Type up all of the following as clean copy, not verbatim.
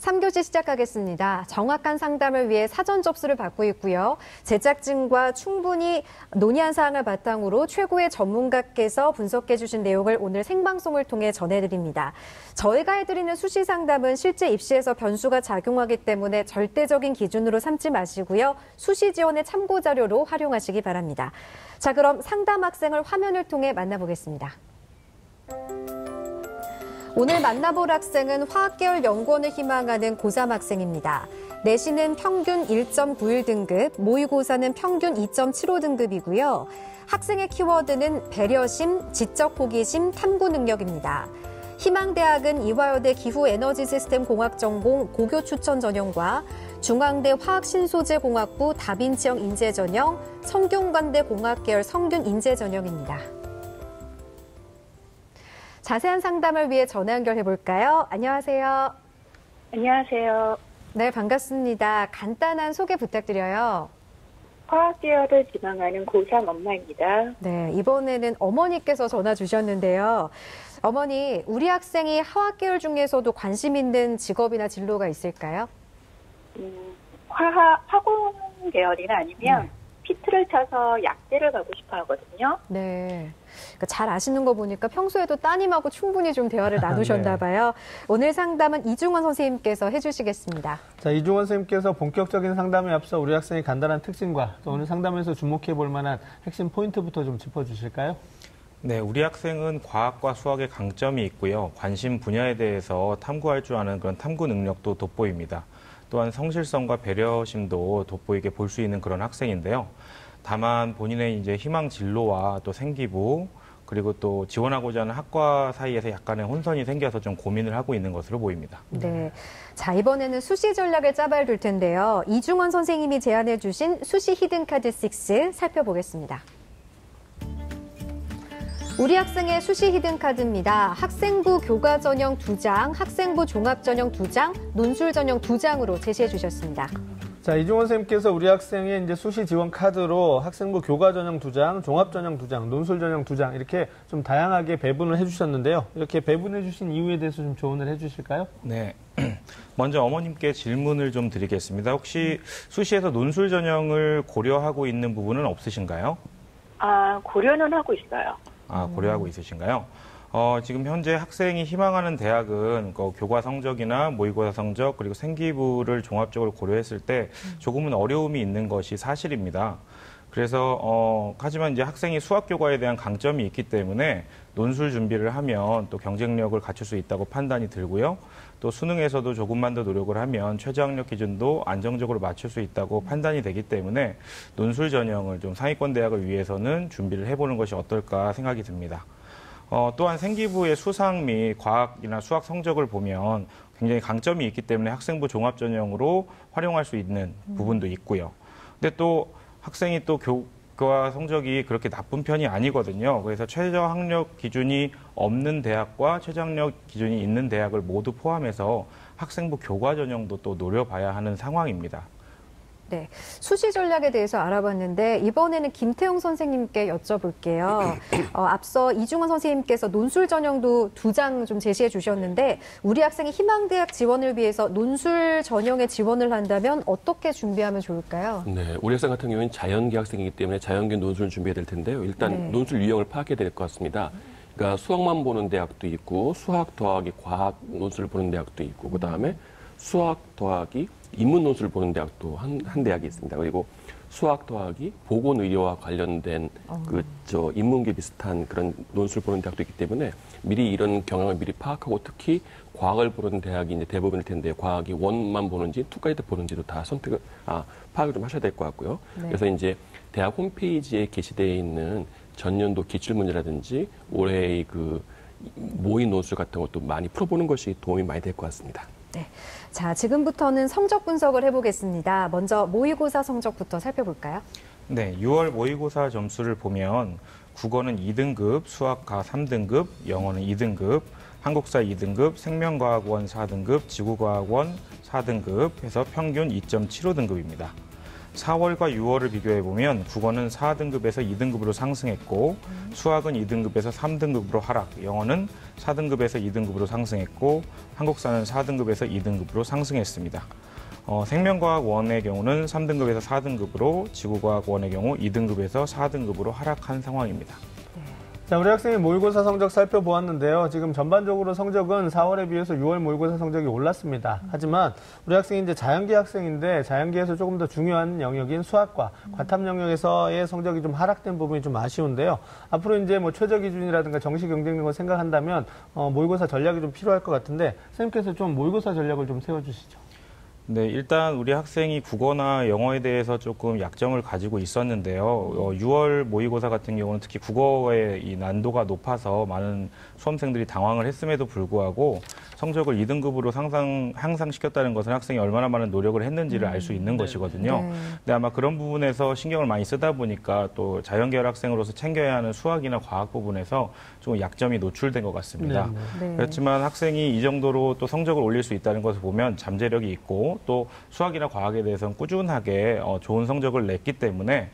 3교시 시작하겠습니다. 정확한 상담을 위해 사전 접수를 받고 있고요. 제작진과 충분히 논의한 사항을 바탕으로 최고의 전문가께서 분석해 주신 내용을 오늘 생방송을 통해 전해드립니다. 저희가 해드리는 수시 상담은 실제 입시에서 변수가 작용하기 때문에 절대적인 기준으로 삼지 마시고요. 수시 지원의 참고 자료로 활용하시기 바랍니다. 자, 그럼 상담 학생을 화면을 통해 만나보겠습니다. 오늘 만나볼 학생은 화학계열 연구원을 희망하는 고3 학생입니다. 내신은 평균 1.91등급, 모의고사는 평균 2.75등급이고요. 학생의 키워드는 배려심, 지적 호기심, 탐구 능력입니다. 희망대학은 이화여대 기후에너지시스템공학 전공 고교 추천 전형과 중앙대 화학신소재공학부 다빈치형 인재 전형, 성균관대 공학계열 성균 인재 전형입니다. 자세한 상담을 위해 전화 연결해 볼까요? 안녕하세요. 안녕하세요. 네, 반갑습니다. 간단한 소개 부탁드려요. 화학계열을 지망하는 고3 엄마입니다. 네, 이번에는 어머니께서 전화 주셨는데요. 어머니, 우리 학생이 화학계열 중에서도 관심 있는 직업이나 진로가 있을까요? 화공 계열이나 아니면 피트를 쳐서 약대를 가고 싶어 하거든요. 네. 그러니까 잘 아시는 거 보니까 평소에도 따님하고 충분히 좀 대화를 나누셨나 봐요. 네. 오늘 상담은 이중원 선생님께서 해주시겠습니다. 자, 이중원 선생님께서 본격적인 상담에 앞서 우리 학생의 간단한 특징과 또 오늘 상담에서 주목해 볼 만한 핵심 포인트부터 좀 짚어주실까요? 네, 우리 학생은 과학과 수학에 강점이 있고요. 관심 분야에 대해서 탐구할 줄 아는 그런 탐구 능력도 돋보입니다. 또한 성실성과 배려심도 돋보이게 볼 수 있는 그런 학생인데요. 다만 본인의 이제 희망 진로와 또 생기부 그리고 또 지원하고자 하는 학과 사이에서 약간의 혼선이 생겨서 좀 고민을 하고 있는 것으로 보입니다. 네. 자, 이번에는 수시 전략을 짜봐야 될 텐데요. 이중원 선생님이 제안해 주신 수시 히든카드 6 살펴보겠습니다. 우리 학생의 수시 히든카드입니다. 학생부 교과 전형 2장, 학생부 종합 전형 2장, 논술 전형 2장으로 제시해 주셨습니다. 자, 이중원 선생님께서 우리 학생의 이제 수시 지원 카드로 학생부 교과 전형 2장, 종합 전형 2장, 논술 전형 2장 이렇게 좀 다양하게 배분을 해주셨는데요. 이렇게 배분해 주신 이유에 대해서 좀 조언을 해주실까요? 네. 먼저 어머님께 질문을 좀 드리겠습니다. 혹시 수시에서 논술 전형을 고려하고 있는 부분은 없으신가요? 고려는 하고 있어요. 고려하고 있으신가요? 지금 현재 학생이 희망하는 대학은 교과 성적이나 모의고사 성적 그리고 생기부를 종합적으로 고려했을 때 조금은 어려움이 있는 것이 사실입니다. 그래서 하지만 이제 학생이 수학 교과에 대한 강점이 있기 때문에 논술 준비를 하면 또 경쟁력을 갖출 수 있다고 판단이 들고요. 또 수능에서도 조금만 더 노력을 하면 최저학력 기준도 안정적으로 맞출 수 있다고 판단이 되기 때문에 논술 전형을 좀 상위권 대학을 위해서는 준비를 해보는 것이 어떨까 생각이 듭니다. 또한 생기부의 수상 및 과학이나 수학 성적을 보면 굉장히 강점이 있기 때문에 학생부 종합 전형으로 활용할 수 있는 부분도 있고요. 근데 또 학생이 또 교과 성적이 그렇게 나쁜 편이 아니거든요. 그래서 최저학력 기준이 없는 대학과 최저학력 기준이 있는 대학을 모두 포함해서 학생부 교과 전형도 또 노려봐야 하는 상황입니다. 네, 수시 전략에 대해서 알아봤는데 이번에는 김태용 선생님께 여쭤볼게요. 앞서 이중원 선생님께서 논술 전형도 2장 좀 제시해 주셨는데 우리 학생이 희망대학 지원을 위해서 논술 전형에 지원을 한다면 어떻게 준비하면 좋을까요? 네, 우리 학생 같은 경우는 자연계 학생이기 때문에 자연계 논술을 준비해야 될 텐데요. 일단 논술 유형을 파악해야 될 것 같습니다. 그러니까 수학만 보는 대학도 있고 수학 더하기 과학 논술을 보는 대학도 있고 그다음에 수학 더하기 인문 논술을 보는 대학도 한 대학이 있습니다. 그리고 수학 더하기 보건의료와 관련된 인문계 비슷한 그런 논술을 보는 대학도 있기 때문에 미리 이런 경향을 미리 파악하고 특히 과학을 보는 대학이 이제 대부분일 텐데 과학이 1만 보는지 2까지 보는지도 다 파악을 좀 하셔야 될 것 같고요. 네. 그래서 이제 대학 홈페이지에 게시되어 있는 전년도 기출문제라든지 올해의 모의 논술 같은 것도 많이 풀어보는 것이 도움이 많이 될 것 같습니다. 네. 자, 지금부터는 성적 분석을 해보겠습니다. 먼저 모의고사 성적부터 살펴볼까요? 네, 6월 모의고사 점수를 보면 국어는 2등급, 수학과 3등급, 영어는 2등급, 한국사 2등급, 생명과학원 4등급, 지구과학원 4등급 해서 평균 2.75등급입니다. 4월과 6월을 비교해 보면 국어는 4등급에서 2등급으로 상승했고 수학은 2등급에서 3등급으로 하락, 영어는 4등급에서 2등급으로 상승했고 한국사는 4등급에서 2등급으로 상승했습니다. 생명과학 1의 경우는 3등급에서 4등급으로, 지구과학 1의 경우 2등급에서 4등급으로 하락한 상황입니다. 자, 우리 학생의 모의고사 성적 살펴보았는데요. 지금 전반적으로 성적은 4월에 비해서 6월 모의고사 성적이 올랐습니다. 하지만 우리 학생이 이제 자연계 학생인데 자연계에서 조금 더 중요한 영역인 수학과 과탐 영역에서의 성적이 좀 하락된 부분이 좀 아쉬운데요. 앞으로 이제 뭐 최저 기준이라든가 정시 경쟁력을 생각한다면 모의고사 전략이 좀 필요할 것 같은데 선생님께서 좀 모의고사 전략을 좀 세워주시죠. 네, 일단 우리 학생이 국어나 영어에 대해서 조금 약점을 가지고 있었는데요. 6월 모의고사 같은 경우는 특히 국어의 이 난도가 높아서 많은 수험생들이 당황을 했음에도 불구하고 성적을 2등급으로 향상시켰다는 것은 학생이 얼마나 많은 노력을 했는지를 알 수 있는 것이거든요. 근데 아마 그런 부분에서 신경을 많이 쓰다 보니까 또 자연계열 학생으로서 챙겨야 하는 수학이나 과학 부분에서 좀 약점이 노출된 것 같습니다. 그렇지만 학생이 이 정도로 또 성적을 올릴 수 있다는 것을 보면 잠재력이 있고 또 수학이나 과학에 대해서는 꾸준하게 좋은 성적을 냈기 때문에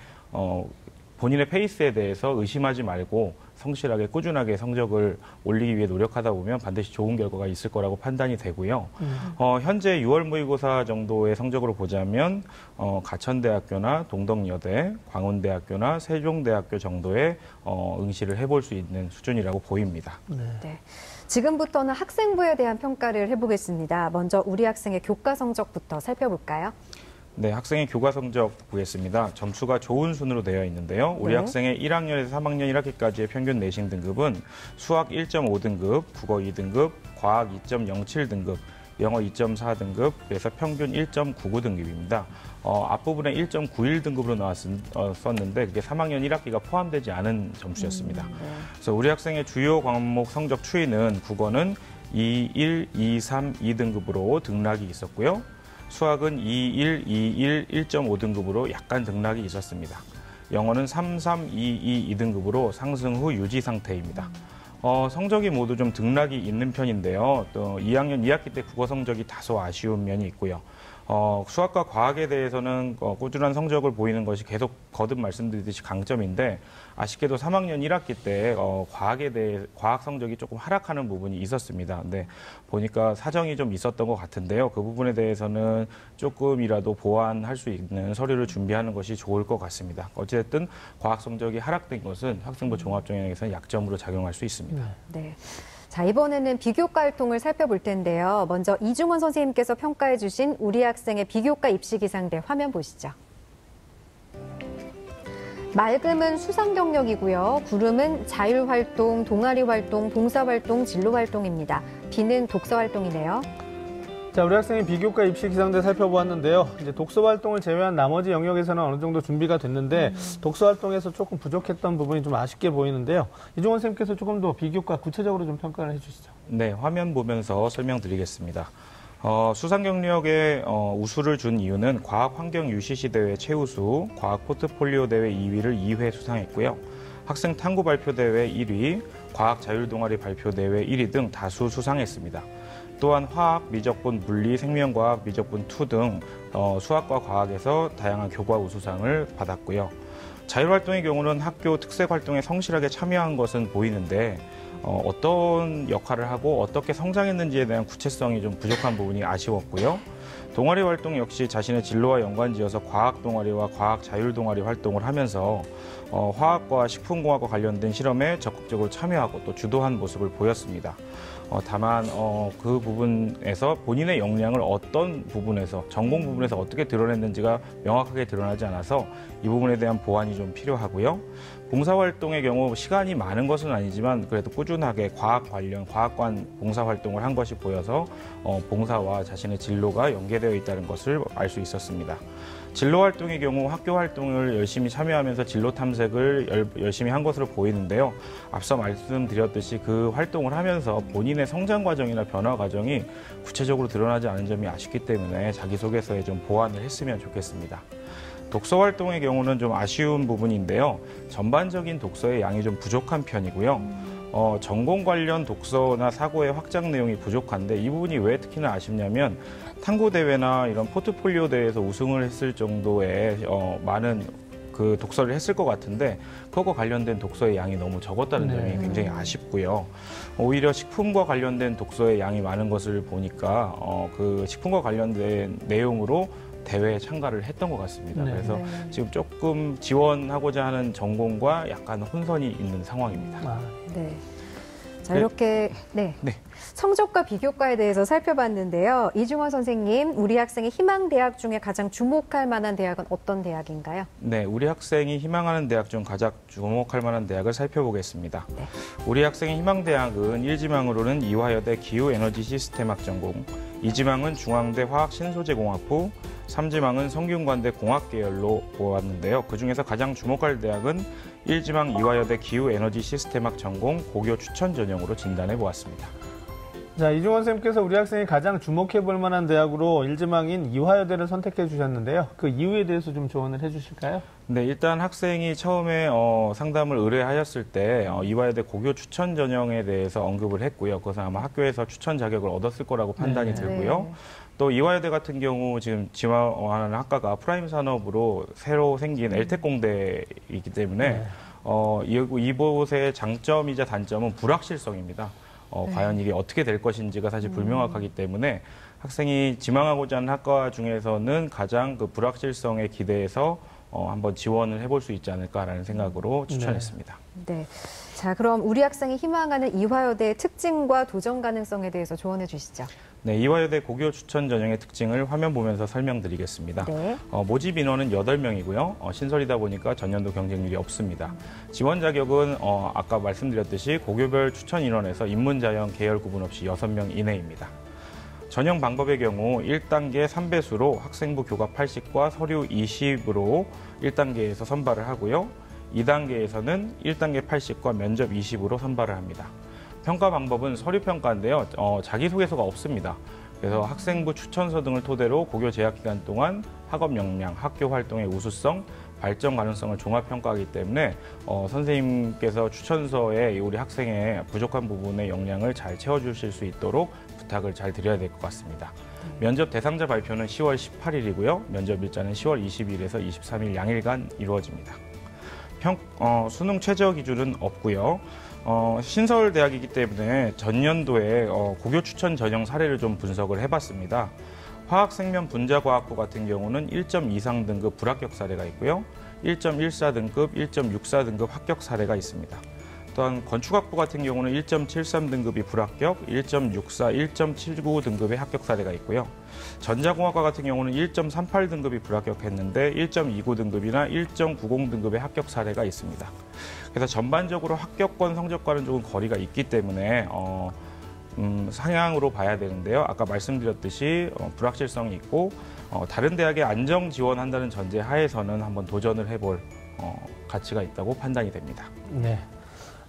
본인의 페이스에 대해서 의심하지 말고 성실하게 꾸준하게 성적을 올리기 위해 노력하다 보면 반드시 좋은 결과가 있을 거라고 판단이 되고요. 현재 6월 모의고사 정도의 성적으로 보자면 가천대학교나 동덕여대, 광운대학교나 세종대학교 정도의 응시를 해볼 수 있는 수준이라고 보입니다. 네. 지금부터는 학생부에 대한 평가를 해보겠습니다. 먼저 우리 학생의 교과 성적부터 살펴볼까요? 네, 학생의 교과 성적 보겠습니다. 점수가 좋은 순으로 되어 있는데요. 우리 학생의 1학년에서 3학년 1학기까지의 평균 내신 등급은 수학 1.5등급, 국어 2등급, 과학 2.07등급, 영어 2.4등급, 그래서 평균 1.99등급입니다. 앞부분에 1.91등급으로 나왔었는데 그게 3학년 1학기가 포함되지 않은 점수였습니다. 그래서 우리 학생의 주요 과목 성적 추이는 국어는 2, 1, 2, 3, 2등급으로 등락이 있었고요. 수학은 2, 1, 2, 1, 1.5등급으로 약간 등락이 있었습니다. 영어는 3, 3, 2, 2, 2등급으로 상승 후 유지 상태입니다. 성적이 모두 좀 등락이 있는 편인데요. 또 2학년 2학기 때 국어 성적이 다소 아쉬운 면이 있고요. 수학과 과학에 대해서는 꾸준한 성적을 보이는 것이 계속 거듭 말씀드리듯이 강점인데 아쉽게도 3학년 1학기 때 과학에 대해 과학 성적이 조금 하락하는 부분이 있었습니다. 근데 보니까 사정이 좀 있었던 것 같은데요. 그 부분에 대해서는 조금이라도 보완할 수 있는 서류를 준비하는 것이 좋을 것 같습니다. 어쨌든 과학 성적이 하락된 것은 학생부 종합전형에서는 약점으로 작용할 수 있습니다. 네. 자, 이번에는 비교과 활동을 살펴볼 텐데요. 먼저 이중원 선생님께서 평가해 주신 우리 학생의 비교과 입시 기상대 화면 보시죠. 맑음은 수상 경력이고요. 구름은 자율활동, 동아리활동, 봉사활동, 진로활동입니다. 비는 독서활동이네요. 자, 우리 학생의 비교과 입시 기상대 살펴보았는데요. 이제 독서 활동을 제외한 나머지 영역에서는 어느 정도 준비가 됐는데 독서 활동에서 조금 부족했던 부분이 좀 아쉽게 보이는데요. 이종원 선생님께서 조금 더 비교과 구체적으로 좀 평가를 해주시죠. 네, 화면 보면서 설명드리겠습니다. 수상 경력에 우수를 준 이유는 과학 환경 UCC 대회 최우수, 과학 포트폴리오 대회 2위를 2회 수상했고요. 학생 탐구 발표 대회 1위, 과학 자율 동아리 발표 대회 1위 등 다수 수상했습니다. 또한 화학, 미적분, 물리, 생명과학, 미적분 2 등 수학과 과학에서 다양한 교과 우수상을 받았고요. 자율활동의 경우는 학교 특색 활동에 성실하게 참여한 것은 보이는데 어떤 역할을 하고 어떻게 성장했는지에 대한 구체성이 좀 부족한 부분이 아쉬웠고요. 동아리 활동 역시 자신의 진로와 연관지어서 과학 동아리와 과학 자율 동아리 활동을 하면서 화학과 식품공학과 관련된 실험에 적극적으로 참여하고 또 주도한 모습을 보였습니다. 다만 그 부분에서 본인의 역량을 어떤 부분에서 전공 부분에서 어떻게 드러냈는지가 명확하게 드러나지 않아서 이 부분에 대한 보완이 좀 필요하고요. 봉사활동의 경우 시간이 많은 것은 아니지만 그래도 꾸준하게 과학 관련 과학관 봉사활동을 한 것이 보여서 봉사와 자신의 진로가 연계되어 있다는 것을 알 수 있었습니다. 진로 활동의 경우 학교 활동을 열심히 참여하면서 진로 탐색을 열심히 한 것으로 보이는데요. 앞서 말씀드렸듯이 그 활동을 하면서 본인의 성장 과정이나 변화 과정이 구체적으로 드러나지 않은 점이 아쉽기 때문에 자기소개서에 좀 보완을 했으면 좋겠습니다. 독서 활동의 경우는 좀 아쉬운 부분인데요. 전반적인 독서의 양이 좀 부족한 편이고요. 전공 관련 독서나 사고의 확장 내용이 부족한데 이 부분이 왜 특히나 아쉽냐면 탐구 대회나 이런 포트폴리오 대회에서 우승을 했을 정도의 많은 그 독서를 했을 것 같은데 그것과 관련된 독서의 양이 너무 적었다는 점이 굉장히 아쉽고요. 오히려 식품과 관련된 독서의 양이 많은 것을 보니까 그 식품과 관련된 내용으로 대회에 참가를 했던 것 같습니다. 네. 그래서 지금 조금 지원하고자 하는 전공과 약간 혼선이 있는 상황입니다. 네. 자, 이렇게 네. 성적과 비교과에 대해서 살펴봤는데요. 이중원 선생님, 우리 학생의 희망 대학 중에 가장 주목할 만한 대학은 어떤 대학인가요? 네, 우리 학생이 희망하는 대학 중 가장 주목할 만한 대학을 살펴보겠습니다. 네. 우리 학생의 희망 대학은 1지망으로는 이화여대 기후에너지 시스템학 전공, 2지망은 중앙대 화학신소재공학부, 3지망은 성균관대 공학계열로 보았는데요. 그중에서 가장 주목할 대학은 1지망 이화여대 기후에너지 시스템학 전공 고교 추천 전형으로 진단해 보았습니다. 자, 이중원 선생님께서 우리 학생이 가장 주목해 볼 만한 대학으로 1지망인 이화여대를 선택해 주셨는데요. 그 이유에 대해서 좀 조언을 해 주실까요? 네, 일단 학생이 처음에 상담을 의뢰하였을 때 이화여대 고교 추천 전형에 대해서 언급을 했고요. 그것은 아마 학교에서 추천 자격을 얻었을 거라고 판단이 들고요. 또 이화여대 같은 경우 지금 지원하는 학과가 프라임 산업으로 새로 생긴 엘텍공대이기 때문에 이곳의 장점이자 단점은 불확실성입니다. 과연 이게 어떻게 될 것인지가 사실 불명확하기 때문에 학생이 지망하고자 하는 학과 중에서는 가장 그 불확실성에 기대해서 한번 지원을 해볼 수 있지 않을까라는 생각으로 추천했습니다. 네. 자, 그럼 우리 학생이 희망하는 이화여대의 특징과 도전 가능성에 대해서 조언해 주시죠. 네, 이화여대 고교 추천 전형의 특징을 화면 보면서 설명드리겠습니다. 네. 모집 인원은 8명이고요. 신설이다 보니까 전년도 경쟁률이 없습니다. 지원 자격은 아까 말씀드렸듯이 고교별 추천 인원에서 인문자연 계열 구분 없이 6명 이내입니다. 전형 방법의 경우 1단계 3배수로 학생부 교과 80과 서류 20으로 1단계에서 선발을 하고요. 2단계에서는 1단계 80과 면접 20으로 선발을 합니다. 평가 방법은 서류 평가인데요. 자기소개서가 없습니다. 그래서 학생부 추천서 등을 토대로 고교 재학 기간 동안 학업 역량, 학교 활동의 우수성, 발전 가능성을 종합 평가하기 때문에 선생님께서 추천서에 우리 학생의 부족한 부분의 역량을 잘 채워주실 수 있도록 부탁을 잘 드려야 될 것 같습니다. 면접 대상자 발표는 10월 18일이고요. 면접 일자는 10월 20일에서 23일 양일간 이루어집니다. 수능 최저 기준은 없고요. 신설 대학이기 때문에 전년도에 고교 추천 전형 사례를 좀 분석을 해봤습니다. 화학생명 분자과학부 같은 경우는 1.23 등급 불합격 사례가 있고요. 1.14 등급, 1.64 등급 합격 사례가 있습니다. 또한 건축학부 같은 경우는 1.73 등급이 불합격, 1.64, 1.79 등급의 합격 사례가 있고요. 전자공학과 같은 경우는 1.38 등급이 불합격했는데 1.29 등급이나 1.90 등급의 합격 사례가 있습니다. 그래서 전반적으로 합격권 성적과는 조금 거리가 있기 때문에 상향으로 봐야 되는데요. 아까 말씀드렸듯이 불확실성이 있고 다른 대학에 안정 지원한다는 전제 하에서는 한번 도전을 해볼 가치가 있다고 판단이 됩니다. 네.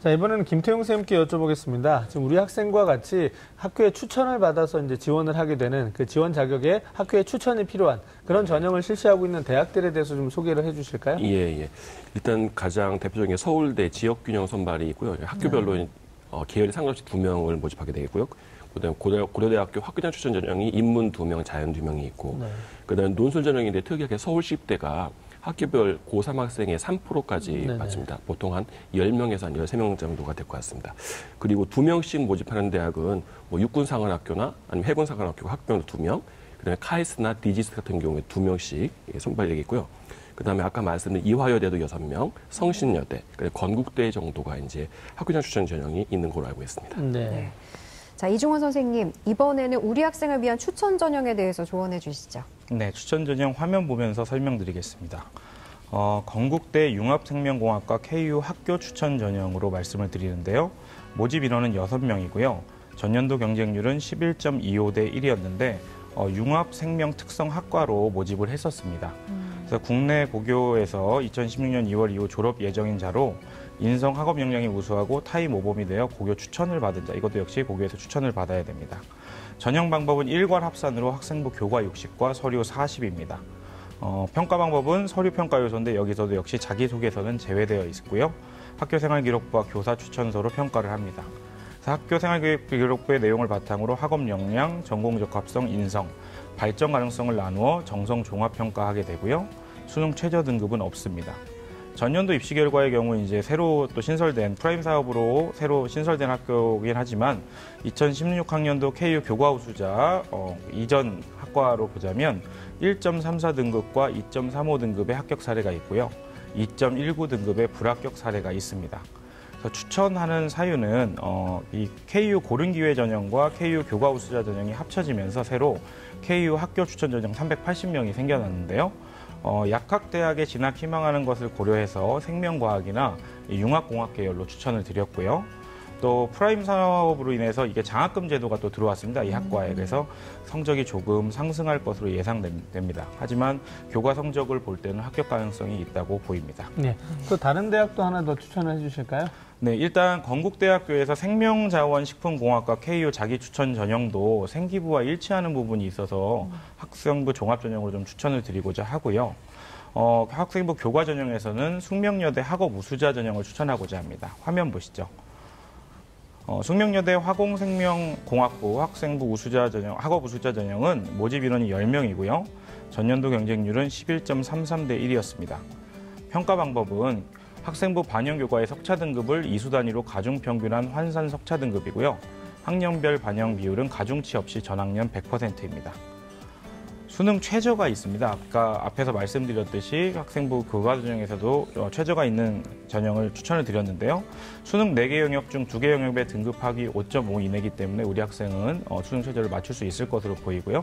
자, 이번에는 김태용 선생님께 여쭤보겠습니다. 지금 우리 학생과 같이 학교에 추천을 받아서 이제 지원을 하게 되는 그 지원 자격에 학교에 추천이 필요한 그런 전형을 실시하고 있는 대학들에 대해서 좀 소개를 해 주실까요? 예. 일단 가장 대표적인 게 서울대 지역균형 선발이 있고요. 학교별로 계열이 상관없이 2명을 모집하게 되겠고요. 그다음에 고려대학교 학교장 추천 전형이 인문 2명, 자연 2명이 있고, 그다음에 논술 전형인데 특이하게 서울시립대가 학교별 고3 학생의 3%까지 받습니다. 보통 한 10명에서 한 13명 정도가 될 것 같습니다. 그리고 2명씩 모집하는 대학은 뭐 육군사관학교나 아니면 해군사관학교 학교는 2명, 그다음에 카이스트나 디지스 같은 경우에 2명씩 선발되겠고요. 그다음에 아까 말씀드린 이화여대도 6명, 성신여대, 건국대 정도가 이제 학교장 추천 전형이 있는 걸로 알고 있습니다. 네. 자, 이중원 선생님, 이번에는 우리 학생을 위한 추천 전형에 대해서 조언해 주시죠. 네, 추천 전형 화면 보면서 설명드리겠습니다. 건국대 융합생명공학과 KU 학교 추천 전형으로 말씀을 드리는데요. 모집 인원은 6명이고요. 전년도 경쟁률은 11.25대 1이었는데 융합생명특성학과로 모집을 했었습니다. 그래서 국내 고교에서 2016년 2월 이후 졸업 예정인 자로 인성 학업 역량이 우수하고 타이 모범이 되어 고교 추천을 받은 자, 이것도 역시 고교에서 추천을 받아야 됩니다. 전형 방법은 일괄 합산으로 학생부 교과 60과 서류 40입니다. 평가 방법은 서류 평가 요소인데 여기서도 역시 자기소개서는 제외되어 있고요. 학교생활기록부와 교사추천서로 평가를 합니다. 그래서 학교생활기록부의 내용을 바탕으로 학업 역량, 전공적합성, 인성, 발전 가능성을 나누어 정성 종합평가하게 되고요. 수능 최저 등급은 없습니다. 전년도 입시 결과의 경우 이제 새로 또 신설된 프라임 사업으로 새로 신설된 학교이긴 하지만 2016학년도 KU 교과 우수자 이전 학과로 보자면 1.34 등급과 2.35 등급의 합격 사례가 있고요. 2.19 등급의 불합격 사례가 있습니다. 그래서 추천하는 사유는 이 KU 고른기회 전형과 KU 교과 우수자 전형이 합쳐지면서 새로 KU 학교 추천 전형 380명이 생겨났는데요. 약학대학에 진학 희망하는 것을 고려해서 생명과학이나 융합공학 계열로 추천을 드렸고요. 또 프라임 사업으로 인해서 이게 장학금 제도가 또 들어왔습니다. 이 학과에. 그래서 성적이 조금 상승할 것으로 예상됩니다. 하지만 교과 성적을 볼 때는 합격 가능성이 있다고 보입니다. 네. 또 다른 대학도 하나 더 추천을 해주실까요? 네, 일단 건국대학교에서 생명자원식품공학과 KU 자기추천 전형도 생기부와 일치하는 부분이 있어서 학생부 종합전형으로 좀 추천을 드리고자 하고요. 학생부 교과 전형에서는 숙명여대 학업 우수자 전형을 추천하고자 합니다. 화면 보시죠. 숙명여대 화공생명공학부 학생부 우수자 전형, 학업 우수자 전형은 모집 인원이 10명이고요. 전년도 경쟁률은 11.33대 1이었습니다. 평가 방법은 학생부 반영교과의 석차 등급을 2수 단위로 가중평균한 환산 석차 등급이고요. 학년별 반영 비율은 가중치 없이 전학년 100%입니다. 수능 최저가 있습니다. 아까 앞에서 말씀드렸듯이 학생부 교과 전형에서도 최저가 있는 전형을 추천을 드렸는데요. 수능 4개 영역 중 2개 영역의 등급학위 5.5 이내이기 때문에 우리 학생은 수능 최저를 맞출 수 있을 것으로 보이고요.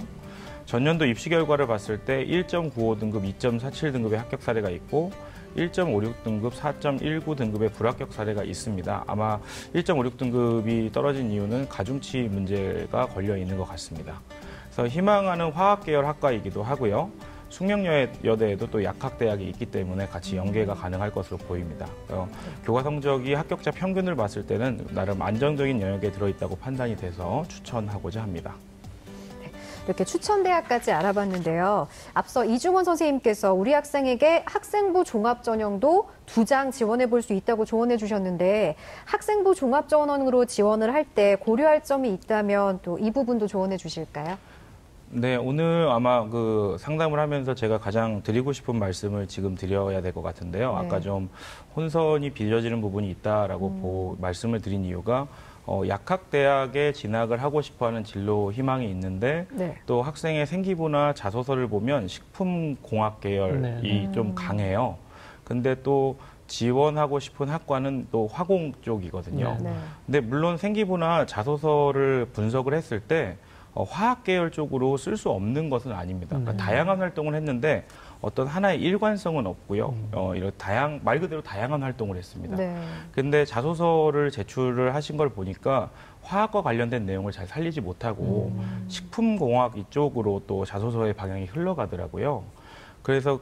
전년도 입시 결과를 봤을 때 1.95 등급, 2.47 등급의 합격 사례가 있고 1.56 등급, 4.19 등급의 불합격 사례가 있습니다. 아마 1.56 등급이 떨어진 이유는 가중치 문제가 걸려 있는 것 같습니다. 그래서 희망하는 화학 계열 학과이기도 하고요. 숙명여대에도 또 약학대학이 있기 때문에 같이 연계가 가능할 것으로 보입니다. 교과 성적이 합격자 평균을 봤을 때는 나름 안정적인 영역에 들어있다고 판단이 돼서 추천하고자 합니다. 이렇게 추천 대학까지 알아봤는데요. 앞서 이중원 선생님께서 우리 학생에게 학생부 종합 전형도 2장 지원해 볼 수 있다고 조언해 주셨는데 학생부 종합 전형으로 지원을 할 때 고려할 점이 있다면 또 이 부분도 조언해 주실까요? 네, 오늘 아마 그 상담을 하면서 제가 가장 드리고 싶은 말씀을 지금 드려야 될 것 같은데요. 네. 아까 좀 혼선이 빚어지는 부분이 있다라고 말씀을 드린 이유가 약학대학에 진학을 하고 싶어하는 진로 희망이 있는데 네. 또 학생의 생기부나 자소서를 보면 식품공학 계열이 좀 강해요. 근데 또 지원하고 싶은 학과는 또 화공 쪽이거든요. 네. 근데 물론 생기부나 자소서를 분석을 했을 때 화학 계열 쪽으로 쓸 수 없는 것은 아닙니다. 그러니까 다양한 활동을 했는데 어떤 하나의 일관성은 없고요. 이런 말 그대로 다양한 활동을 했습니다. 네. 근데 자소서를 제출을 하신 걸 보니까 화학과 관련된 내용을 잘 살리지 못하고 식품공학 이쪽으로 또 자소서의 방향이 흘러가더라고요. 그래서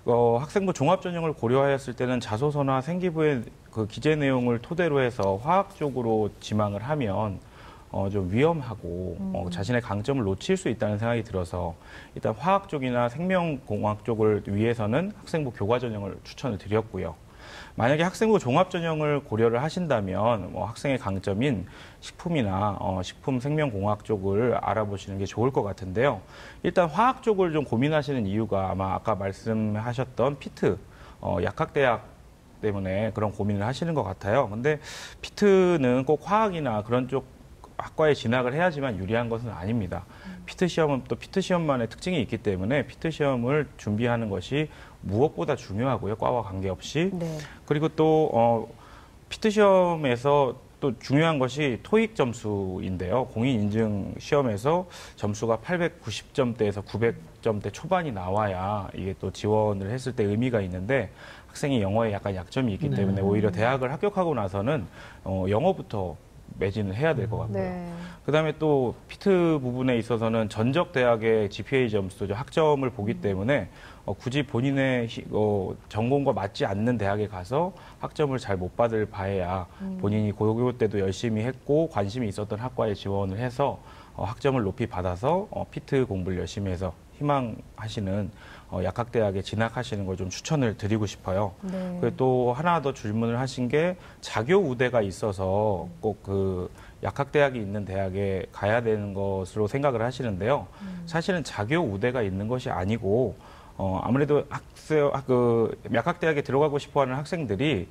학생부 종합전형을 고려하였을 때는 자소서나 생기부의 그 기재 내용을 토대로 해서 화학 쪽으로 지망을 하면 좀 위험하고 자신의 강점을 놓칠 수 있다는 생각이 들어서 일단 화학 쪽이나 생명공학 쪽을 위해서는 학생부 교과 전형을 추천을 드렸고요. 만약에 학생부 종합 전형을 고려를 하신다면 학생의 강점인 식품이나 식품 생명공학 쪽을 알아보시는 게 좋을 것 같은데요. 일단 화학 쪽을 좀 고민하시는 이유가 아마 아까 말씀하셨던 피트 약학대학 때문에 그런 고민을 하시는 것 같아요. 근데 피트는 꼭 화학이나 그런 쪽 학과에 진학을 해야지만 유리한 것은 아닙니다. 피트 시험은 또 피트 시험만의 특징이 있기 때문에 피트 시험을 준비하는 것이 무엇보다 중요하고요. 과와 관계없이. 네. 그리고 또 피트 시험에서 또 중요한 것이 토익 점수인데요. 공인인증 시험에서 점수가 890점대에서 900점대 초반이 나와야 이게 또 지원을 했을 때 의미가 있는데 학생이 영어에 약간 약점이 있기 때문에 오히려 대학을 합격하고 나서는 영어부터 매진을 해야 될 것 같고요. 네. 그다음에 또 피트 부분에 있어서는 전적 대학의 GPA 점수, 학점을 보기 때문에 굳이 본인의 전공과 맞지 않는 대학에 가서 학점을 잘 못 받을 바에야 본인이 고교 때도 열심히 했고 관심이 있었던 학과에 지원을 해서 학점을 높이 받아서 피트 공부를 열심히 해서 희망하시는 약학대학에 진학하시는 걸 좀 추천을 드리고 싶어요. 네. 그리고 또 하나 더 질문을 하신 게 자교 우대가 있어서 꼭 그 약학대학이 있는 대학에 가야 되는 것으로 생각을 하시는데요. 사실은 자교 우대가 있는 것이 아니고 아무래도 약학대학에 들어가고 싶어하는 학생들이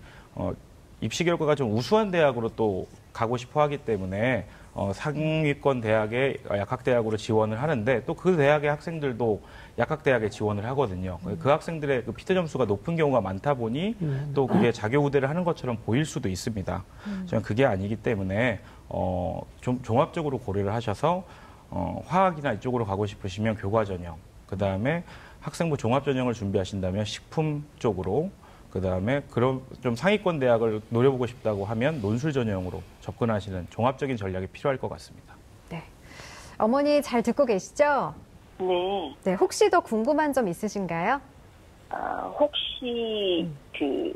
입시 결과가 좀 우수한 대학으로 또 가고 싶어하기 때문에 상위권 대학의 약학대학으로 지원을 하는데 또 그 대학의 학생들도 약학대학에 지원을 하거든요. 그 학생들의 그 피트 점수가 높은 경우가 많다 보니 또 그게 자교 우대를 하는 것처럼 보일 수도 있습니다. 저는 그게 아니기 때문에 좀 종합적으로 고려를 하셔서 화학이나 이쪽으로 가고 싶으시면 교과 전형, 그 다음에 학생부 종합 전형을 준비하신다면 식품 쪽으로, 그 다음에 그런 좀 상위권 대학을 노려보고 싶다고 하면 논술 전형으로 접근하시는 종합적인 전략이 필요할 것 같습니다. 네. 어머니 잘 듣고 계시죠? 네. 네. 혹시 더 궁금한 점 있으신가요? 혹시 그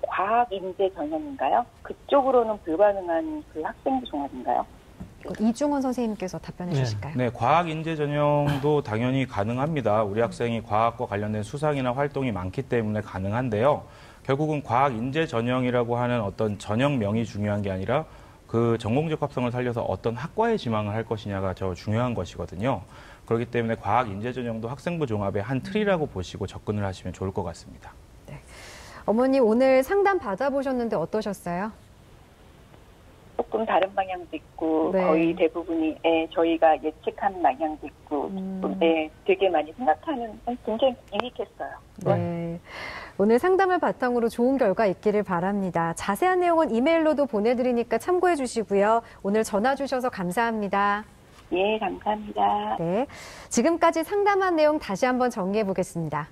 과학인재 전형인가요? 그쪽으로는 불가능한 그 학생부 종합인가요? 이중원 선생님께서 답변해 주실까요? 네, 과학 인재 전형도 당연히 가능합니다. 우리 학생이 과학과 관련된 수상이나 활동이 많기 때문에 가능한데요. 결국은 과학 인재 전형이라고 하는 어떤 전형명이 중요한 게 아니라 그 전공적 합성을 살려서 어떤 학과에 지망을 할 것이냐가 더 중요한 것이거든요. 그렇기 때문에 과학 인재 전형도 학생부 종합의 한 틀이라고 보시고 접근을 하시면 좋을 것 같습니다. 네. 어머니 오늘 상담 받아보셨는데 어떠셨어요? 조금 다른 방향도 있고 네. 거의 대부분이 저희가 예측하는 방향도 있고 되게 많이 생각하는 굉장히 유익했어요. 네. 오늘 상담을 바탕으로 좋은 결과 있기를 바랍니다. 자세한 내용은 이메일로도 보내드리니까 참고해 주시고요. 오늘 전화 주셔서 감사합니다. 예, 감사합니다. 네. 지금까지 상담한 내용 다시 한번 정리해 보겠습니다.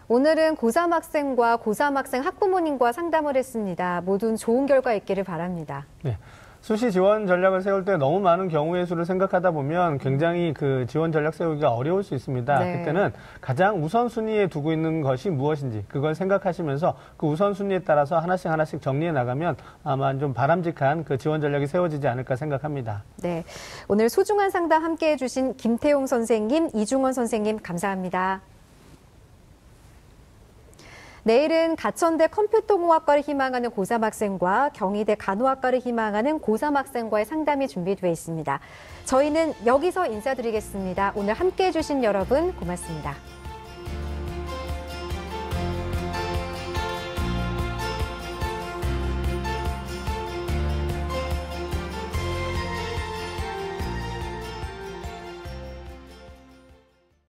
오늘은 고3 학생과 고3 학생 학부모님과 상담을 했습니다. 모두 좋은 결과 있기를 바랍니다. 네. 수시 지원 전략을 세울 때 너무 많은 경우의 수를 생각하다 보면 굉장히 그 지원 전략 세우기가 어려울 수 있습니다. 네. 그때는 가장 우선순위에 두고 있는 것이 무엇인지 그걸 생각하시면서 그 우선순위에 따라서 하나씩 정리해 나가면 아마 좀 바람직한 그 지원 전략이 세워지지 않을까 생각합니다. 네. 오늘 소중한 상담 함께해 주신 김태용 선생님, 이중원 선생님 감사합니다. 내일은 가천대 컴퓨터공학과를 희망하는 고3 학생과 경희대 간호학과를 희망하는 고3 학생과의 상담이 준비되어 있습니다. 저희는 여기서 인사드리겠습니다. 오늘 함께해 주신 여러분 고맙습니다.